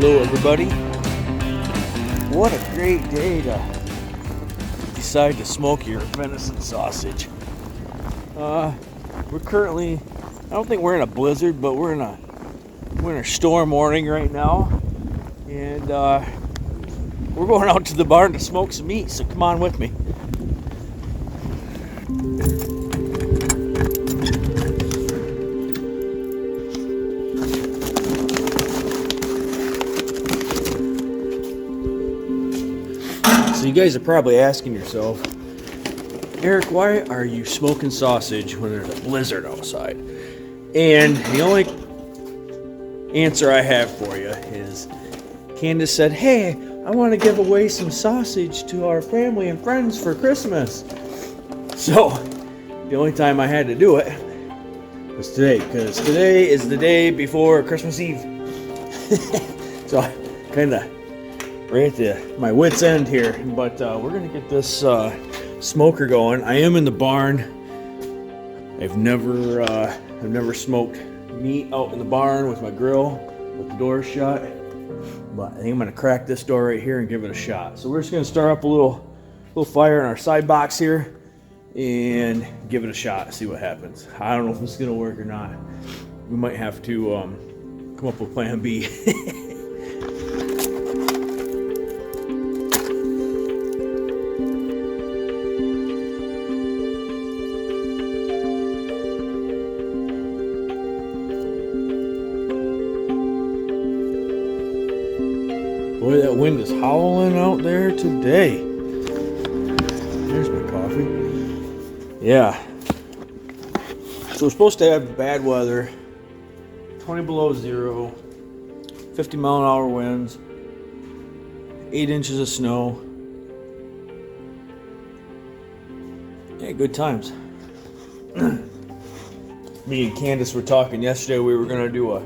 Hello everybody. What a great day to decide to smoke your venison sausage. We're currently, I don't think we're in a blizzard, but we're in a storm warning right now. And we're going out to the barn to smoke some meat, so come on with me. So you guys are probably asking yourself, Eric, why are you smoking sausage when there's a blizzard outside? And the only answer I have for you is Candace said, hey, I want to give away some sausage to our family and friends for Christmas. So the only time I had to do it was today, because today is the day before Christmas Eve. So I kind of right at my wit's end here, but we're gonna get this smoker going. I am in the barn. I've never smoked meat out in the barn with my grill with the door shut, but I think I'm gonna crack this door right here and give it a shot. So we're just gonna start up a little fire in our side box here and give it a shot, see what happens. I don't know if this is gonna work or not. We might have to come up with plan B. Boy, that wind is howling out there today. There's my coffee. Yeah. So we're supposed to have bad weather. 20 below zero. 50 mile an hour winds. 8 inches of snow. Yeah, good times. Me and Candace were talking yesterday. We were going to do a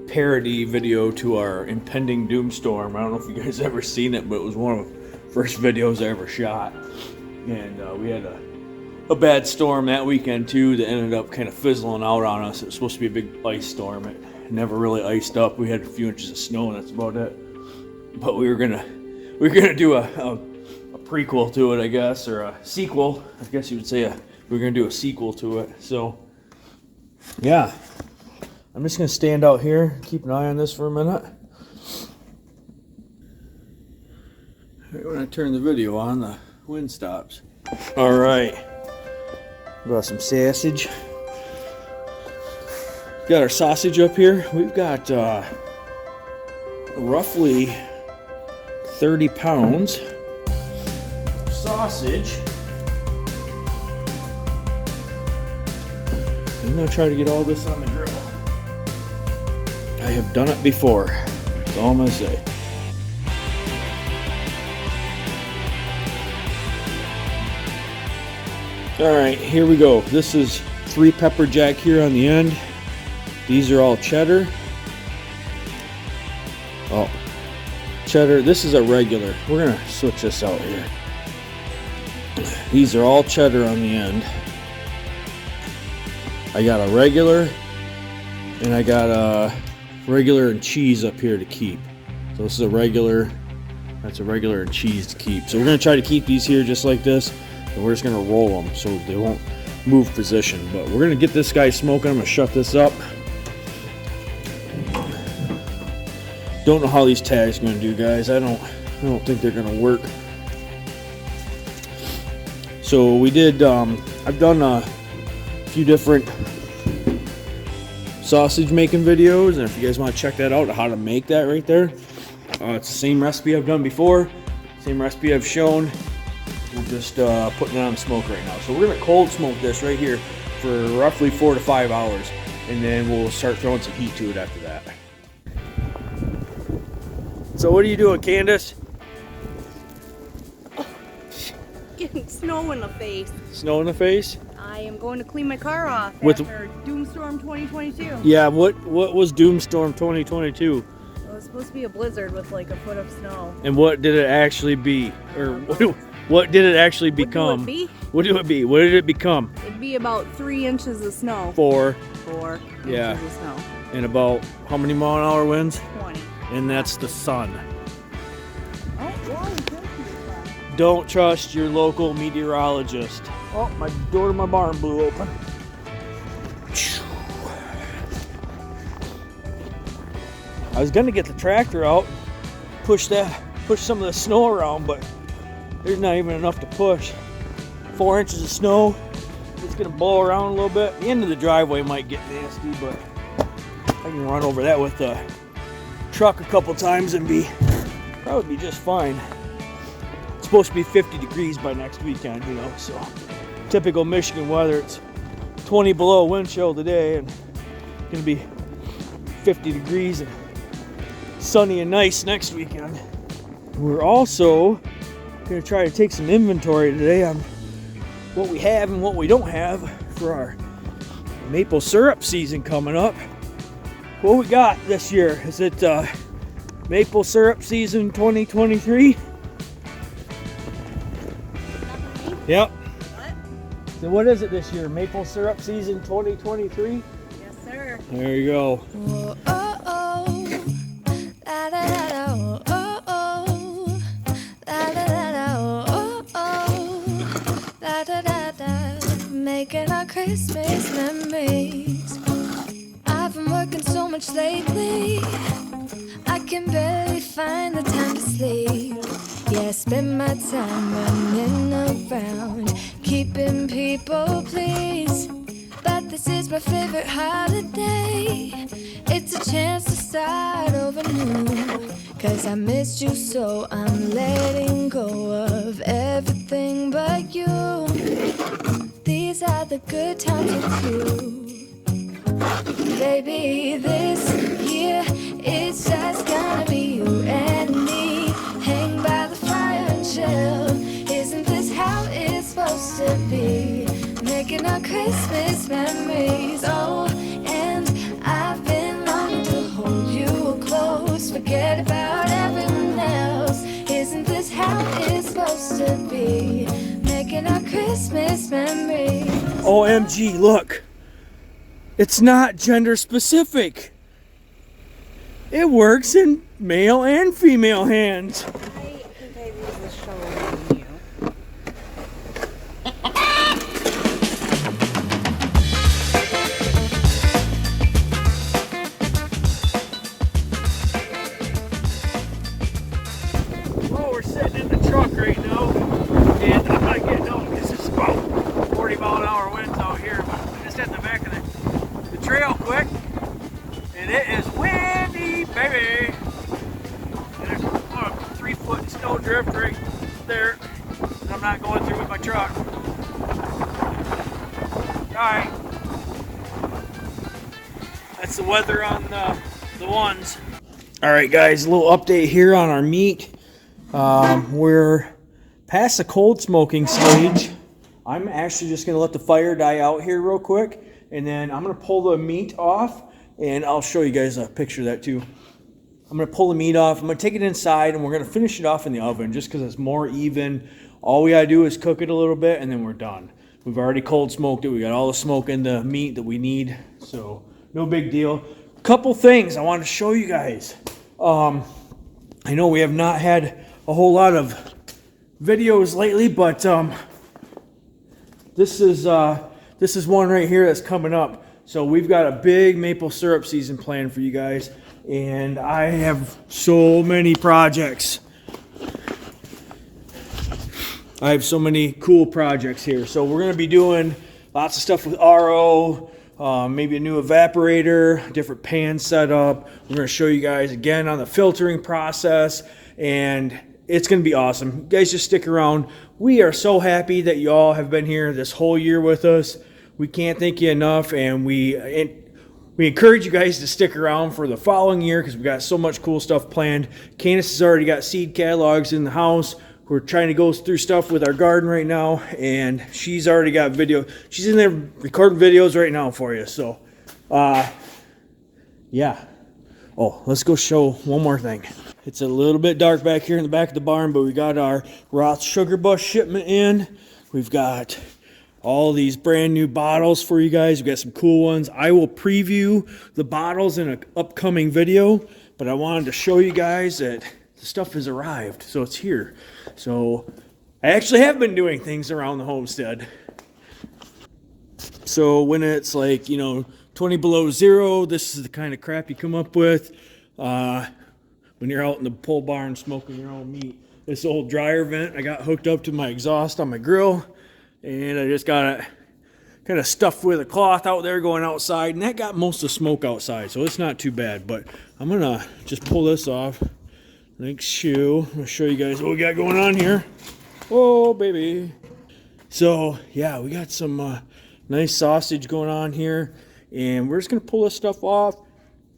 parody video to our impending doomstorm. I don't know if you guys ever seen it, but it was one of the first videos I ever shot. And we had a bad storm that weekend too that ended up kind of fizzling out on us. It was supposed to be a big ice storm. It never really iced up. We had a few inches of snow and that's about it. But we were gonna do a prequel to it, I guess, or a sequel. I guess you would say we were gonna do a sequel to it. So yeah. I'm just going to stand out here, keep an eye on this for a minute. When I turn the video on, the wind stops. Alright. Got some sausage. Got our sausage up here. We've got roughly 30 pounds of sausage. I'm going to try to get all this on the grill. I have done it before. That's all I'm going to say. Alright, here we go. This is 3 pepper jack here on the end. These are all cheddar. Oh, cheddar. This is a regular. We're going to switch this out here. These are all cheddar on the end. I got a regular, and I got a regular and cheese up here to keep. So this is a regular, that's a regular and cheese to keep. So we're going to try to keep these here just like this, and we're just going to roll them so they won't move position. But we're going to get this guy smoking. I'm going to shut this up. Don't know how these tags are going to do, guys. I don't think they're going to work. So we did, I've done a few different sausage making videos, and if you guys want to check that out, how to make that right there, it's the same recipe I've done before, same recipe I've shown. We're just putting it on the smoke right now. So we're gonna cold smoke this right here for roughly 4 to 5 hours, and then we'll start throwing some heat to it after that. So what are you doing, Candace? Getting snow in the face. Snow in the face? I am going to clean my car off With after Doomstorm 2022. Yeah, what was Doomstorm 2022? It was supposed to be a blizzard with like a foot of snow. And what did it actually be? Or what did it actually become? What do it be? What did it be? What did it become? It'd be about 3 inches of snow. 4. 4 Yeah. inches of snow. And about how many mile an hour winds? 20. and that's the sun. Oh, wow, turkey is fine. Don't trust your local meteorologist. Oh, my door to my barn blew open. I was gonna get the tractor out, push some of the snow around, but there's not even enough to push. 4 inches of snow. It's gonna blow around a little bit. The end of the driveway might get nasty, but I can run over that with the truck a couple times and probably be just fine. It's supposed to be 50 degrees by next weekend, you know, so typical Michigan weather. It's 20 below wind chill today and gonna be 50 degrees and sunny and nice next weekend. We're also gonna try to take some inventory today on what we have and what we don't have for our maple syrup season coming up. What we got this year? Is it maple syrup season 2023? Yep. What? So what is it this year? Maple syrup season 2023? Yes, sir. There you go. Oh, oh, oh. Da, da, da, da, oh, oh, oh. Da, da, da, da, oh, oh, oh. Da, da, da, da. Making our Christmas memories. I've been working so much lately, I can barely find the time to sleep. Yeah, I spend my time running around, keeping people pleased. But this is my favorite holiday. It's a chance to start over new. Cause I missed you, so I'm letting go of everything but you. These are the good times with you. Baby, this year it's just gonna be you and me. Hang by the fire and chill. Isn't this how it's supposed to be? Making our Christmas memories. Oh, and I've been longing to hold you close. Forget about everyone else. Isn't this how it's supposed to be? Making our Christmas memories. OMG, look. It's not gender specific. It works in male and female hands. I think I used the shovel on you. Well, we're sitting in the truck right now, and I'm not getting out because it's about 40-mile-an-hour winds out here, but I'm just in the back of the trail quick, and it is windy, baby. And there's a 3-foot snow drift right there, and I'm not going through with my truck. Alright, that's the weather on the ones. Alright guys, a little update here on our meat. We're past the cold smoking stage. I'm actually just going to let the fire die out here real quick, and then I'm going to pull the meat off, and I'll show you guys a picture of that too. I'm going to pull the meat off. I'm going to take it inside, and we're going to finish it off in the oven just because it's more even. All we got to do is cook it a little bit, and then we're done. We've already cold smoked it. We got all the smoke in the meat that we need, so no big deal. Couple things I wanted to show you guys. I know we have not had a whole lot of videos lately, but this is one right here that's coming up. So we've got a big maple syrup season planned for you guys, and I have so many projects. I have so many cool projects here. So we're going to be doing lots of stuff with RO, maybe a new evaporator, different pan setup. We're going to show you guys again on the filtering process, and it's going to be awesome. You guys just stick around. We are so happy that you all have been here this whole year with us. We can't thank you enough, and we encourage you guys to stick around for the following year because we've got so much cool stuff planned. Candace has already got seed catalogs in the house. We're trying to go through stuff with our garden right now, and she's already got video. She's in there recording videos right now for you. So, yeah. Oh, let's go show one more thing. It's a little bit dark back here in the back of the barn, but we got our Roth Sugar Bush shipment in. We've got all these brand new bottles for you guys. We've got some cool ones. I will preview the bottles in an upcoming video, but I wanted to show you guys that the stuff has arrived, so it's here. So I actually have been doing things around the homestead. So when it's like, 20 below zero, this is the kind of crap you come up with. When you're out in the pole barn smoking your own meat. This old dryer vent I got hooked up to my exhaust on my grill, and I just got it kind of stuffed with a cloth out there going outside, and that got most of the smoke outside, so it's not too bad. But I'm gonna just pull this off. Thanks, shoe. I'm gonna show you guys what we got going on here. Oh, baby. So yeah, we got some nice sausage going on here, and we're just gonna pull this stuff off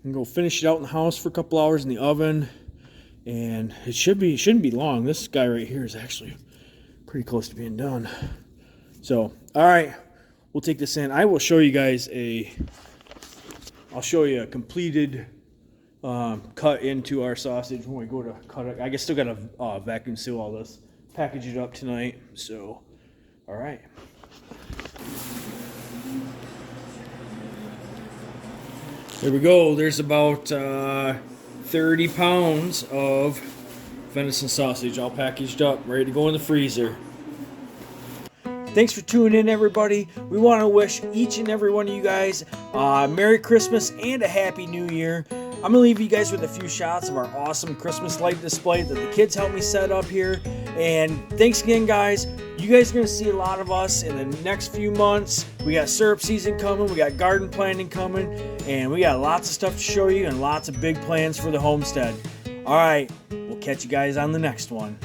and go finish it out in the house for a couple hours in the oven, and it shouldn't be long. This guy right here is actually pretty close to being done. So all right, we'll take this in. I will show you guys I'll show you a completed cut into our sausage when we go to cut it. I guess still gotta vacuum seal all this, package it up tonight. So all right. There we go. There's about 30 pounds of venison sausage all packaged up, ready to go in the freezer. Thanks for tuning in, everybody. We want to wish each and every one of you guys Merry Christmas and a Happy New Year. I'm going to leave you guys with a few shots of our awesome Christmas light display that the kids helped me set up here. And thanks again, guys. You guys are going to see a lot of us in the next few months. We got syrup season coming, we got garden planting coming, and we got lots of stuff to show you and lots of big plans for the homestead. All right, we'll catch you guys on the next one.